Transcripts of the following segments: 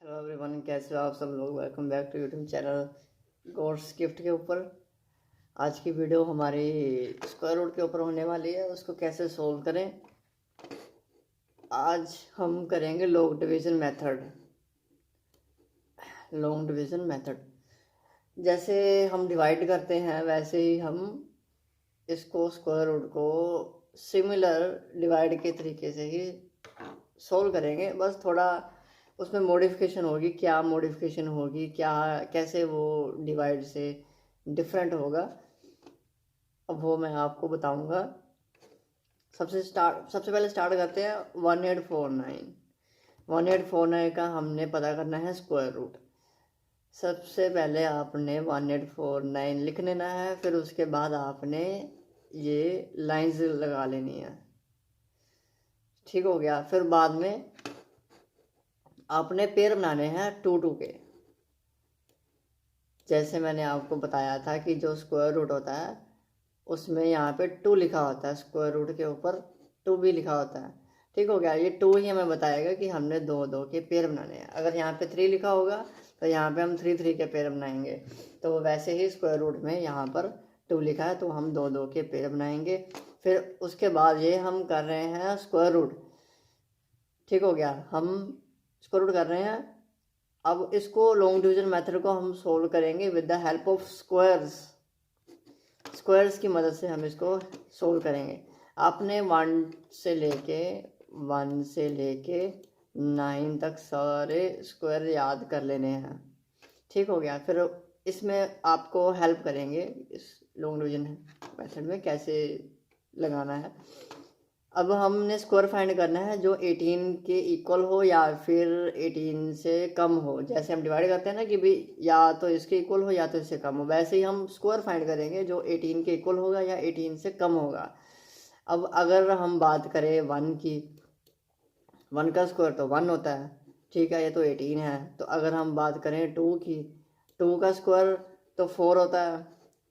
Hello everyone, कैसे हो आप सब लोग। Welcome back to YouTube channel God's gift के ऊपर। आज की वीडियो हमारी स्क्वायर रूट के ऊपर होने वाली है, उसको कैसे सोल्व करें। आज हम करेंगे long division method. Long division method जैसे हम डिवाइड करते हैं वैसे ही हम इसको स्क्वायर रूट को सिमिलर डिवाइड के तरीके से ही सोल्व करेंगे। बस थोड़ा उसमें मॉडिफिकेशन होगी, क्या मॉडिफिकेशन होगी, क्या कैसे वो डिवाइड से डिफरेंट होगा, अब वो मैं आपको बताऊंगा। सबसे पहले स्टार्ट करते हैं 1849। 1849 का हमने पता करना है स्क्वायर रूट। सबसे पहले आपने 1849 लिख लेना है, फिर उसके बाद आपने ये लाइंस लगा लेनी है। ठीक हो गया। फिर बाद में आपने पेयर बनाने हैं 2 के। जैसे मैंने आपको बताया था कि जो स्क्वायर रूट होता है उसमें यहाँ पे 2 लिखा होता है, स्क्वायर रूट के ऊपर 2 भी लिखा होता है। ठीक हो गया। ये 2 ही हमें बताएगा कि हमने 2 के पेयर बनाने हैं। अगर यहाँ पे 3 लिखा होगा तो यहाँ पे हम 3 के पेयर बनाएंगे। तो वैसे ही स्क्वायर रूट में यहाँ पर 2 लिखा है तो हम 2 के पेयर बनाएंगे। फिर उसके बाद ये हम कर रहे हैं स्क्वायर रूट। ठीक हो गया। हम स्क्वायर रूट कर रहे हैं। अब इसको लॉन्ग डिवीजन मेथड को हम सोल्व करेंगे with the help of squares. Squares की मदद से हम इसको सोल्व करेंगे। आपने 1 से लेके 9 तक सारे स्क्वायर याद कर लेने हैं। ठीक हो गया। फिर इसमें आपको हेल्प करेंगे इस लॉन्ग डिवीजन मेथड में कैसे लगाना है। अब हमने स्क्वायर फाइंड करना है जो 18 के इक्वल हो या फिर 18 से कम हो। जैसे हम डिवाइड करते हैं ना कि भाई या तो इसके इक्वल हो या तो इससे कम हो, वैसे ही हम स्क्वायर फाइंड करेंगे जो 18 के इक्वल होगा या 18 से कम होगा। अब अगर हम बात करें 1 की, 1 का स्क्वायर तो 1 होता है। ठीक है, ये तो 18 है। तो अगर हम बात करें 2 की, 2 का स्क्वायर तो 4 होता है।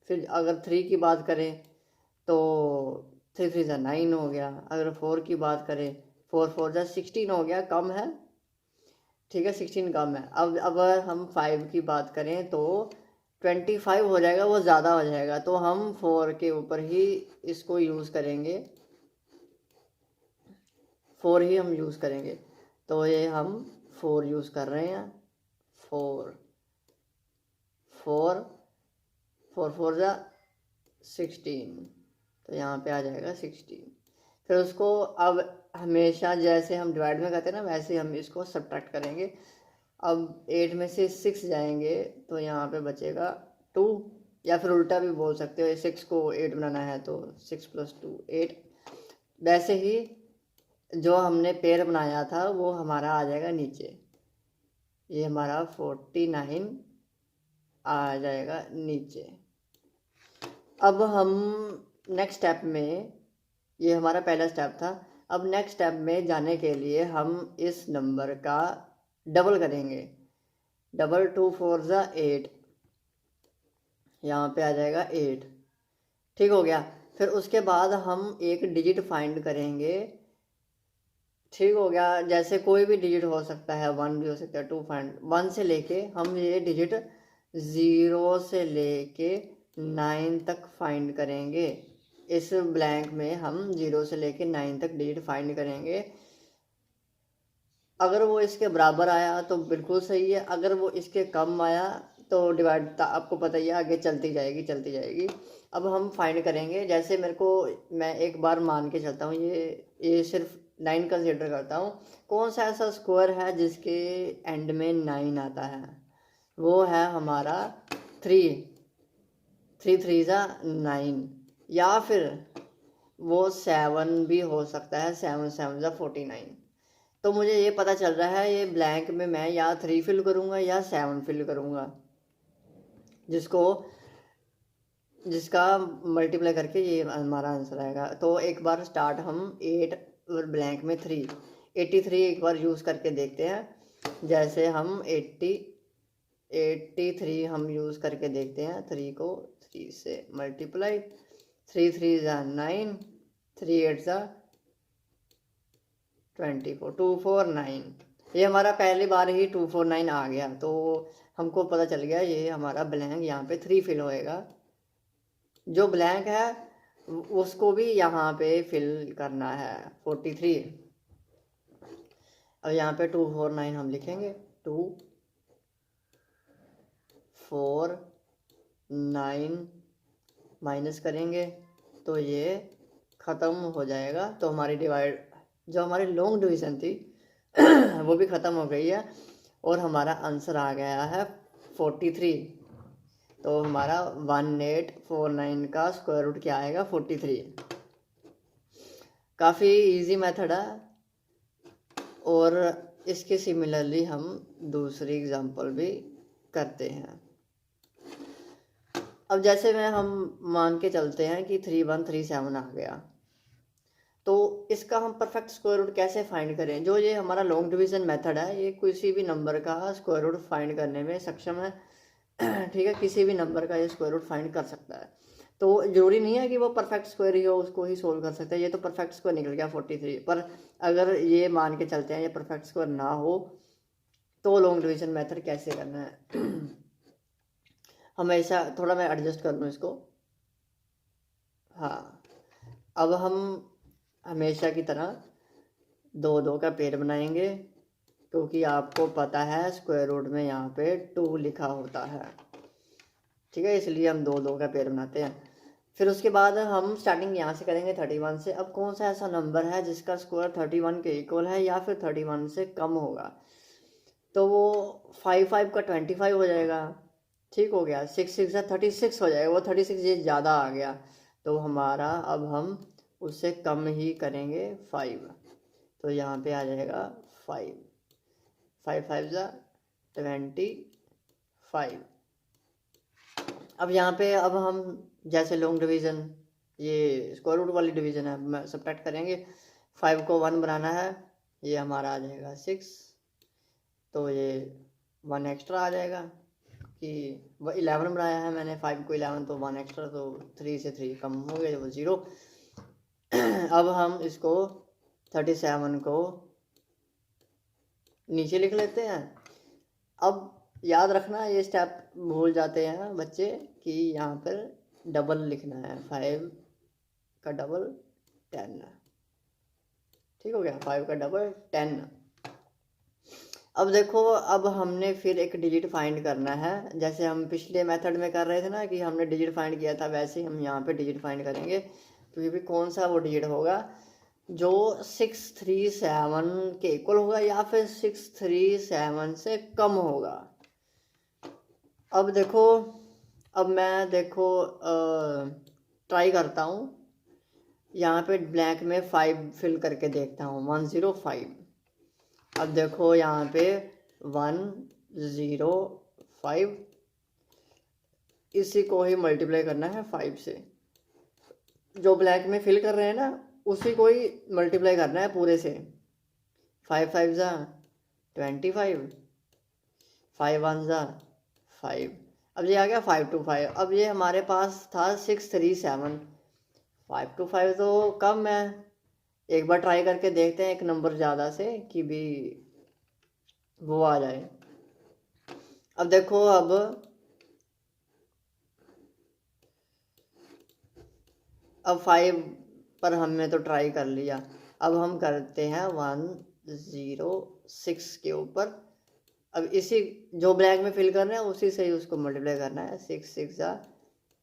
फिर अगर 3 की बात करें तो 3 3 ज़ा 9 हो गया। अगर 4 की बात करें 4 4 ज़ा 16 हो गया, कम है। ठीक है, 16 कम है। अब अगर हम 5 की बात करें तो 25 हो जाएगा, वो ज़्यादा हो जाएगा। तो हम 4 के ऊपर ही इसको यूज़ करेंगे, 4 ही हम यूज़ करेंगे। तो ये हम 4 यूज़ कर रहे हैं। 4 4 4 4 ज़ा 16, तो यहाँ पे आ जाएगा 16। फिर उसको अब हमेशा जैसे हम डिवाइड में करते हैं ना वैसे हम इसको सब्ट्रैक्ट करेंगे। अब 8 में से 6 जाएंगे तो यहाँ पे बचेगा 2, या फिर उल्टा भी बोल सकते हो, 6 को 8 बनाना है तो 6 + 2 8। वैसे ही जो हमने पेयर बनाया था वो हमारा आ जाएगा नीचे। ये हमारा 49 आ जाएगा नीचे। अब हम नेक्स्ट स्टेप में, ये हमारा पहला स्टेप था। अब नेक्स्ट स्टेप में जाने के लिए हम इस नंबर का डबल करेंगे। डबल 2 4 ज़ा 8, यहाँ पे आ जाएगा 8। ठीक हो गया। फिर उसके बाद हम एक डिजिट फाइंड करेंगे। ठीक हो गया। जैसे कोई भी डिजिट हो सकता है, 1 भी हो सकता है, 2 फाइंड 1 से लेके हम ये डिजिट 0 से लेके 9 तक फाइंड करेंगे। इस ब्लैंक में हम 0 से लेके 9 तक डिजिट फाइंड करेंगे। अगर वो इसके बराबर आया तो बिल्कुल सही है, अगर वो इसके कम आया तो डिवाइड आपको पता ही है, आगे चलती जाएगी चलती जाएगी। अब हम फाइंड करेंगे। जैसे मेरे को, मैं एक बार मान के चलता हूँ, ये सिर्फ 9 कंसिडर करता हूँ। कौन सा ऐसा स्क्वायर है जिसके एंड में 9 आता है? वो है हमारा 3 3 3 ज़ा 9, या फिर वो 7 भी हो सकता है, 7 7 ज़ा 49। तो मुझे ये पता चल रहा है ये ब्लैंक में मैं या 3 फिल करूँगा या 7 फिल करूँगा, जिसका मल्टीप्लाई करके ये हमारा आंसर आएगा। तो एक बार स्टार्ट हम 8 और ब्लैंक में 3 83 एक बार यूज़ करके देखते हैं। जैसे हम 83 हम यूज़ करके देखते हैं। 3 को 3 से मल्टीप्लाई, 3 3 ज़ा 9, 3 8 ज़ा 24, 2 4 9। ये हमारा पहली बार ही 249 आ गया, तो हमको पता चल गया ये हमारा ब्लैंक यहाँ पे 3 फिल होएगा। जो ब्लैंक है उसको भी यहाँ पे फिल करना है 43। अब यहाँ पे 249 हम लिखेंगे, 249 माइनस करेंगे तो ये ख़त्म हो जाएगा। तो हमारी डिवाइड, जो हमारी लॉन्ग डिवीज़न थी वो भी ख़त्म हो गई है और हमारा आंसर आ गया है 43। तो हमारा 1849 का स्क्वायर रूट क्या आएगा, 43। काफ़ी इजी मेथड है। और इसके सिमिलरली हम दूसरी एग्जांपल भी करते हैं। अब जैसे में हम मान के चलते हैं कि 3137 आ गया, तो इसका हम परफेक्ट स्क्वायर रूट कैसे फाइंड करें। जो ये हमारा लॉन्ग डिवीज़न मेथड है, ये किसी भी नंबर का स्क्वायर रूट फाइंड करने में सक्षम है। ठीक है, किसी भी नंबर का ये स्क्वायर रूट फाइंड कर सकता है। तो ज़रूरी नहीं है कि वो परफेक्ट स्क्वायर ही हो उसको ही सोल्व कर सकते हैं। ये तो परफेक्ट स्क्वायर निकल गया 43, पर अगर ये मान के चलते हैं ये परफेक्ट स्क्वायर ना हो तो लॉन्ग डिवीज़न मेथड कैसे करना है। हमेशा थोड़ा मैं एडजस्ट कर लूँ इसको। हाँ, अब हम हमेशा की तरह 2 का पेयर बनाएंगे, क्योंकि आपको पता है स्क्वायर रूट में यहाँ पे 2 लिखा होता है। ठीक है, इसलिए हम 2 का पेयर बनाते हैं। फिर उसके बाद हम स्टार्टिंग यहाँ से करेंगे 31 से। अब कौन सा ऐसा नंबर है जिसका स्क्वायर 31 के इक्वल है या फिर 31 से कम होगा, तो वो 5 का 25 हो जाएगा। ठीक हो गया, 6 का 36 हो जाएगा। वो 36 ये ज़्यादा आ गया, तो हमारा अब हम उससे कम ही करेंगे 5। तो यहाँ पे आ जाएगा 5, 5 जा 25। अब यहाँ पे अब हम जैसे लॉन्ग डिवीज़न, ये स्क्वायर रूट वाली डिवीज़न है, मैं सब्ट्रैक्ट करेंगे। 5 को 1 बनाना है, ये हमारा आ जाएगा 6। तो ये 1 एक्स्ट्रा आ जाएगा कि 11 बनाया है मैंने, 5 को 11, तो 1 एक्स्ट्रा, तो 3 से 3 कम हो गया, वो 0। अब हम इसको 37 को नीचे लिख लेते हैं। अब याद रखना, ये स्टेप भूल जाते हैं बच्चे कि यहाँ पर डबल लिखना है। 5 का डबल 10। ठीक हो गया, 5 का डबल 10। अब देखो, अब हमने फिर एक डिजिट फाइंड करना है। जैसे हम पिछले मेथड में कर रहे थे ना कि हमने डिजिट फाइंड किया था, वैसे ही हम यहाँ पे डिजिट फाइंड करेंगे। तो ये भी कौन सा वो डिजिट होगा जो 637 के इक्वल होगा या फिर 637 से कम होगा। अब देखो, अब मैं देखो ट्राई करता हूँ, यहाँ पे ब्लैंक में 5 फिल करके देखता हूँ, 105। अब देखो यहाँ पे 105, इसी को ही मल्टीप्लाई करना है 5 से। जो ब्लैंक में फिल कर रहे हैं ना, उसी को ही मल्टीप्लाई करना है पूरे से। 5 5 जा 25, 5 1 जा 5। अब ये आ गया 5 2 5। अब ये हमारे पास था 637, 5 2 5 तो कम है। एक बार ट्राई करके देखते हैं एक नंबर ज़्यादा से कि भी वो आ जाए। अब देखो, अब 5 पर हमने तो ट्राई कर लिया। अब हम करते हैं 106 के ऊपर। अब इसी जो ब्लैंक में फिल करना है उसी से ही उसको मल्टीप्लाई करना है। 6 6 जा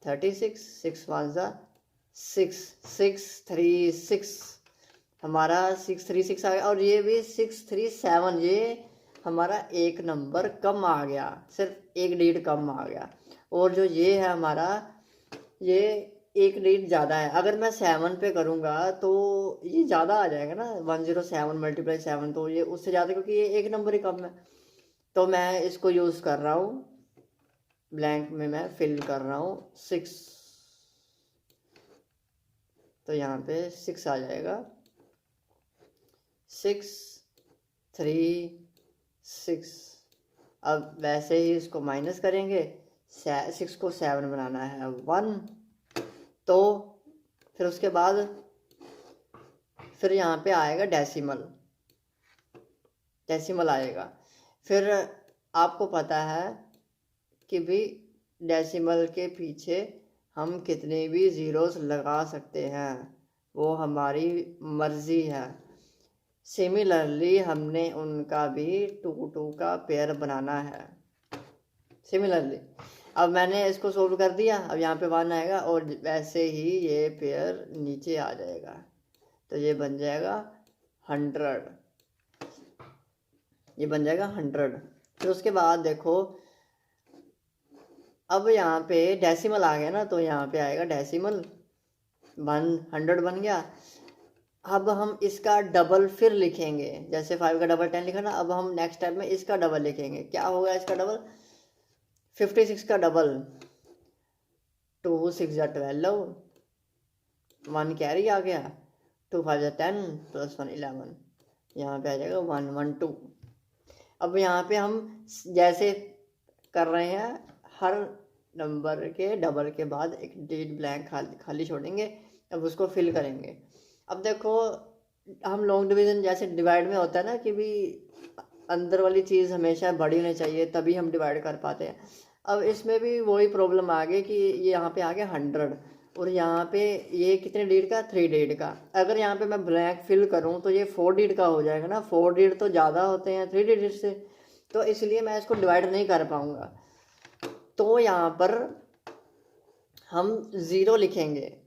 36, 6 1 जा 6, 636 हमारा 636 आ गया। और ये भी 637, ये हमारा एक नंबर कम आ गया, सिर्फ एक डिजिट कम आ गया। और जो ये है हमारा, ये एक डिजिट ज़्यादा है। अगर मैं 7 पे करूँगा तो ये ज़्यादा आ जाएगा ना, 107 मल्टीप्लाई 7, तो ये उससे ज़्यादा, क्योंकि ये एक नंबर ही कम है। तो मैं इसको यूज़ कर रहा हूँ, ब्लैंक में मैं फिल कर रहा हूँ 6। तो यहाँ पे 6 आ जाएगा, 6 3 6। अब वैसे ही इसको माइनस करेंगे, 6 को 7 बनाना है 1। तो फिर उसके बाद फिर यहाँ पे आएगा डेसिमल। डेसिमल आएगा। फिर आपको पता है कि भी डेसिमल के पीछे हम कितने भी ज़ीरोस लगा सकते हैं, वो हमारी मर्ज़ी है। सिमिलरली हमने उनका भी 2 का पेयर बनाना है। सिमिलरली अब मैंने इसको सोल्व कर दिया, अब यहाँ पे 1 आएगा और वैसे ही ये पेयर नीचे आ जाएगा, तो ये बन जाएगा 100, ये बन जाएगा 100। फिर उसके बाद देखो, अब यहाँ पे डेसिमल आ गया ना, तो यहाँ पे आएगा डेसिमल 100 बन गया। अब हम इसका डबल फिर लिखेंगे, जैसे 5 का डबल 10 लिखा ना, अब हम नेक्स्ट स्टेप में इसका डबल लिखेंगे। क्या होगा इसका डबल? 56 का डबल, 2 6 12, 1 कैरी आ गया, 2 5 10 प्लस 1 11, यहाँ पे आ जाएगा 1 1 2। अब यहाँ पे हम जैसे कर रहे हैं, हर नंबर के डबल के बाद एक डिजिट ब्लैंक खाली छोड़ेंगे, अब उसको फिल करेंगे। अब देखो, हम लॉन्ग डिवीज़न जैसे डिवाइड में होता है ना कि भी अंदर वाली चीज़ हमेशा बड़ी होनी चाहिए तभी हम डिवाइड कर पाते हैं। अब इसमें भी वही प्रॉब्लम आ गई कि ये यहाँ पे आ गया 100 और यहाँ पे ये कितने डिजिट का? 3 डिजिट का। अगर यहाँ पे मैं ब्लैंक फिल करूँ तो ये 4 डिजिट का हो जाएगा ना, 4 डिजिट तो ज़्यादा होते हैं 3 डिजिट से, तो इसलिए मैं इसको डिवाइड नहीं कर पाऊँगा। तो यहाँ पर हम 0 लिखेंगे।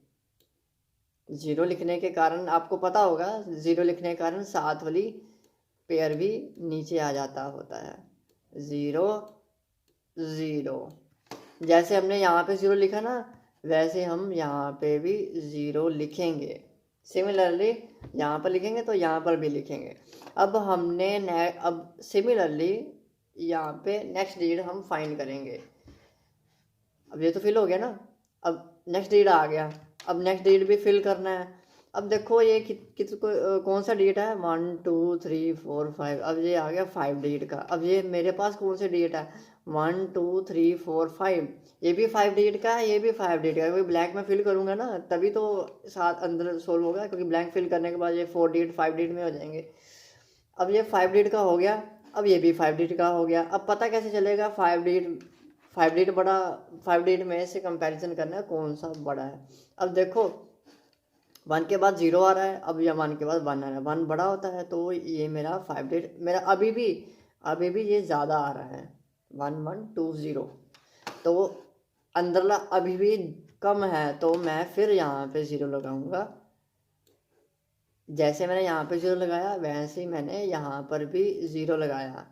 0 लिखने के कारण आपको पता होगा, 0 लिखने के कारण साथ वाली पेयर भी नीचे आ जाता होता है। 0 0, जैसे हमने यहाँ पे 0 लिखा ना, वैसे हम यहाँ पे भी 0 लिखेंगे। सिमिलरली यहाँ पर लिखेंगे तो यहाँ पर भी लिखेंगे। अब हमने अब सिमिलरली यहाँ पे नेक्स्ट डिजिट हम फाइंड करेंगे। अब ये तो फिल हो गया ना, अब नेक्स्ट डिजिट आ गया, अब नेक्स्ट डिजिट भी फिल करना है। अब देखो ये कौन सा डिजिट है? 1 2 3 4 5, अब ये आ गया 5 डिजिट का। अब ये मेरे पास कौन से डिजिट है? 1 2 3 4 5, ये भी 5 डिजिट का है, ये भी 5 डिजिट का है, क्योंकि ब्लैंक में फिल करूँगा ना तभी तो साथ अंदर सोल्व होगा, क्योंकि ब्लैंक फिल करने के बाद ये 4 डिजिट 5 डिजिट में हो जाएंगे। अब ये 5 डिजिट का हो गया, अब ये भी 5 डिजिट का हो गया। अब पता कैसे चलेगा 5 डिजिट बड़ा, 5 डिजिट में से कंपैरिजन करना है कौन सा बड़ा है। अब देखो 1 के बाद 0 आ रहा है, अब या 1 के बाद 1 आ रहा है, 1 बड़ा होता है, तो ये मेरा 5 डिजिट, मेरा अभी भी ये ज़्यादा आ रहा है 1 1 2 0, तो अंदरला अभी भी कम है, तो मैं फिर यहाँ पे 0 लगाऊंगा। जैसे मैंने यहाँ पे 0 लगाया वैसे ही मैंने यहाँ पर भी 0 लगाया,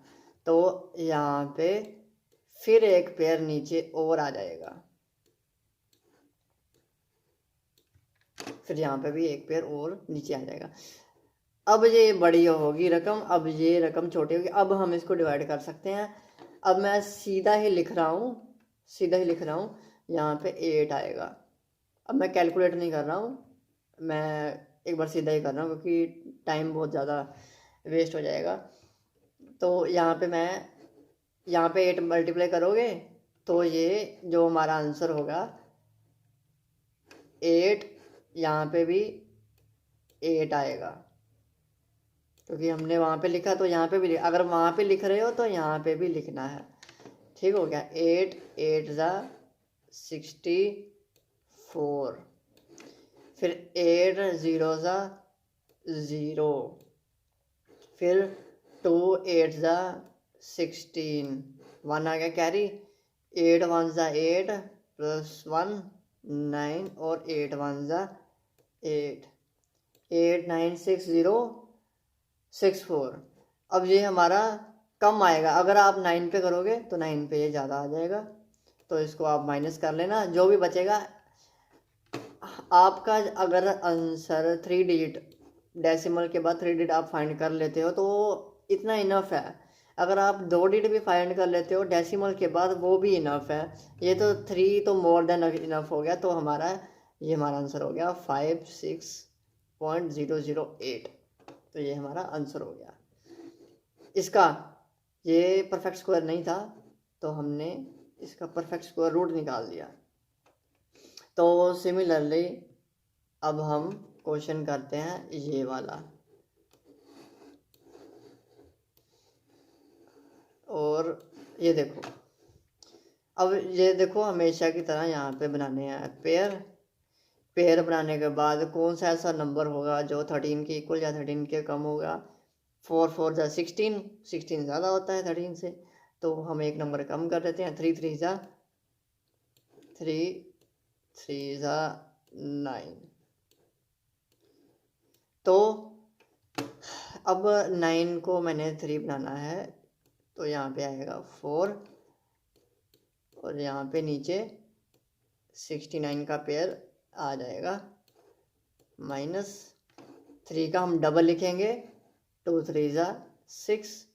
तो यहाँ पे फिर एक पेयर नीचे और आ जाएगा, फिर यहाँ पे भी एक पेयर और नीचे आ जाएगा। अब ये बड़ी होगी रकम, अब ये रकम छोटी होगी, अब हम इसको डिवाइड कर सकते हैं। अब मैं सीधा ही लिख रहा हूँ, यहाँ पे 8 आएगा। अब मैं कैलकुलेट नहीं कर रहा हूँ, मैं एक बार सीधा ही कर रहा हूँ क्योंकि टाइम बहुत ज़्यादा वेस्ट हो जाएगा। तो यहाँ पे 8 मल्टीप्लाई करोगे तो ये जो हमारा आंसर होगा 8, यहाँ पे भी 8 आएगा, क्योंकि हमने वहाँ पे लिखा तो यहाँ पे भी अगर वहाँ पे लिख रहे हो तो यहाँ पे भी लिखना है। ठीक हो गया। 8 8 ज़ा 64, फिर 8 0 ज़ा 0, फिर 2 8 ज़ा 16, 1 आ गया कैरी, 8 1 ज़ा 8 प्लस 1 9 और 8 1 ज़ा 8, 8 9 6 0 6 4। अब ये हमारा कम आएगा, अगर आप 9 पे करोगे तो 9 पे ये ज़्यादा आ जाएगा, तो इसको आप माइनस कर लेना, जो भी बचेगा आपका। अगर आंसर 3 डिजिट डेसिमल के बाद 3 डिजिट आप फाइंड कर लेते हो तो इतना इनफ है। अगर आप 2 डिजिट भी फाइंड कर लेते हो डेसिमल के बाद, वो भी इनफ है। ये तो 3 तो मोर देन इनफ हो गया, तो ये हमारा आंसर हो गया 56.008। तो ये हमारा आंसर हो गया इसका। ये परफेक्ट स्क्वायर नहीं था तो हमने इसका परफेक्ट स्क्वायर रूट निकाल दिया। तो सिमिलरली अब हम क्वेश्चन करते हैं ये वाला। ये देखो, अब ये देखो हमेशा की तरह यहाँ पे बनाने हैं पेयर। पेयर बनाने के बाद कौन सा ऐसा नंबर होगा जो 13 के इक्वल या 13 के कम होगा। 4 4 जा 16, 16 ज़्यादा होता है 13 से, तो हम एक नंबर कम कर देते हैं। 3 3 जा 3 3 जा 9। तो अब 9 को मैंने 3 बनाना है, तो यहाँ पे आएगा 4 और यहाँ पे नीचे 69 का पेयर आ जाएगा। -3 का हम डबल लिखेंगे, 2 3 जा 6।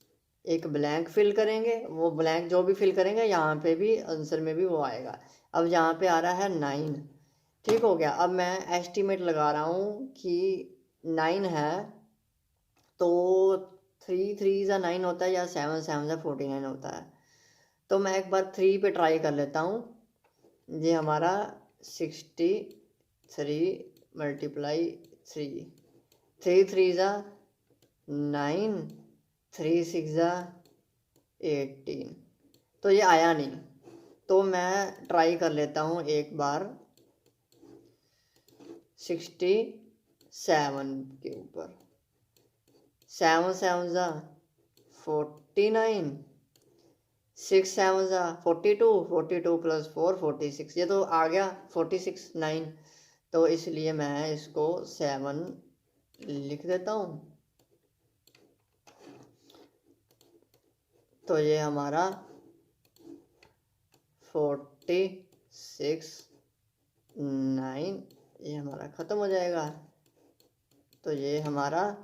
एक ब्लैंक फिल करेंगे, वो ब्लैंक जो भी फिल करेंगे यहाँ पे भी आंसर में भी वो आएगा। अब यहाँ पे आ रहा है 9, ठीक हो गया। अब मैं एस्टीमेट लगा रहा हूँ कि 9 है, तो 3 3 जा 9 होता है या 7 7 जा 49 होता है। तो मैं एक बार 3 पे ट्राई कर लेता हूँ। ये हमारा 63 मल्टीप्लाई 3, 3 3 जा 9, 3 6 जा 18। तो ये आया नहीं, तो मैं ट्राई कर लेता हूँ एक बार 67 के ऊपर। 7 7 जा 49, 6 7 जा 42, 42 + 4 46। ये तो आ गया 46 9, तो इसलिए मैं इसको 7 लिख देता हूँ। तो ये हमारा 46 9 ये हमारा ख़त्म हो जाएगा। तो ये हमारा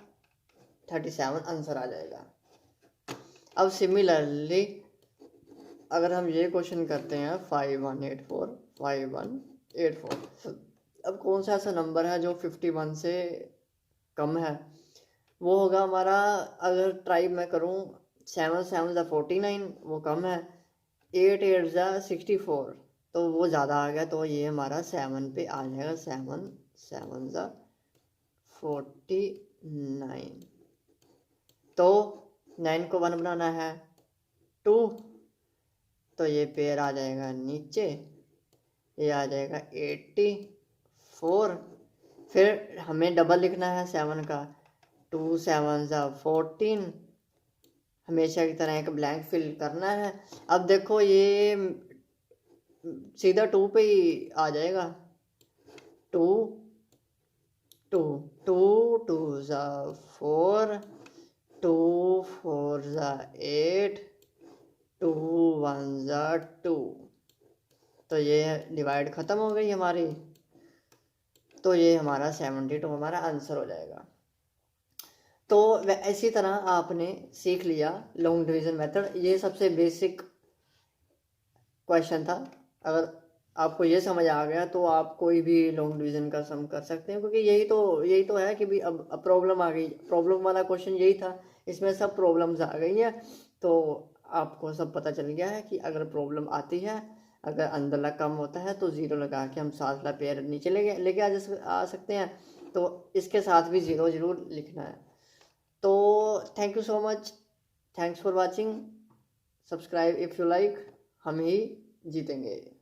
37 आंसर आ जाएगा। अब सिमिलरली अगर हम ये क्वेश्चन करते हैं 5184 5184, अब कौन सा ऐसा नंबर है जो 51 से कम है। वो होगा हमारा, अगर ट्राई मैं करूँ 7 7 जा 49 वो कम है, 8 8 जा 64 तो वो ज़्यादा आ गया। तो ये हमारा 7 पे आ जाएगा। 7 7 जा 49। तो 9 को 1 बनाना है 2, तो ये पेयर आ जाएगा नीचे, ये आ जाएगा 84। फिर हमें डबल लिखना है 7 का, 2 7 जा 14। हमेशा की तरह एक ब्लैंक फिल करना है। अब देखो ये सीधा 2 पे ही आ जाएगा। 2 2 2 2 जा 4, 2 4 जा 8, 2 1 जा 2। तो ये डिवाइड ख़त्म हो गई हमारी। तो ये हमारा 72 हमारा आंसर हो जाएगा। तो इसी तरह आपने सीख लिया लॉन्ग डिवीज़न मेथड। ये सबसे बेसिक क्वेश्चन था। अगर आपको ये समझ आ गया तो आप कोई भी लॉन्ग डिवीज़न का सम कर सकते हैं, क्योंकि यही तो है कि भी अब प्रॉब्लम आ गई। प्रॉब्लम वाला क्वेश्चन यही था, इसमें सब प्रॉब्लम्स आ गई हैं। तो आपको सब पता चल गया है कि अगर प्रॉब्लम आती है, अगर अंदर कम होता है तो ज़ीरो लगा के हम साथ वाला पेयर नीचे लेके आ सकते हैं। तो इसके साथ भी ज़ीरो ज़रूर लिखना है। तो thank you so much, thanks for watching, subscribe if you like. हम ही जीतेंगे।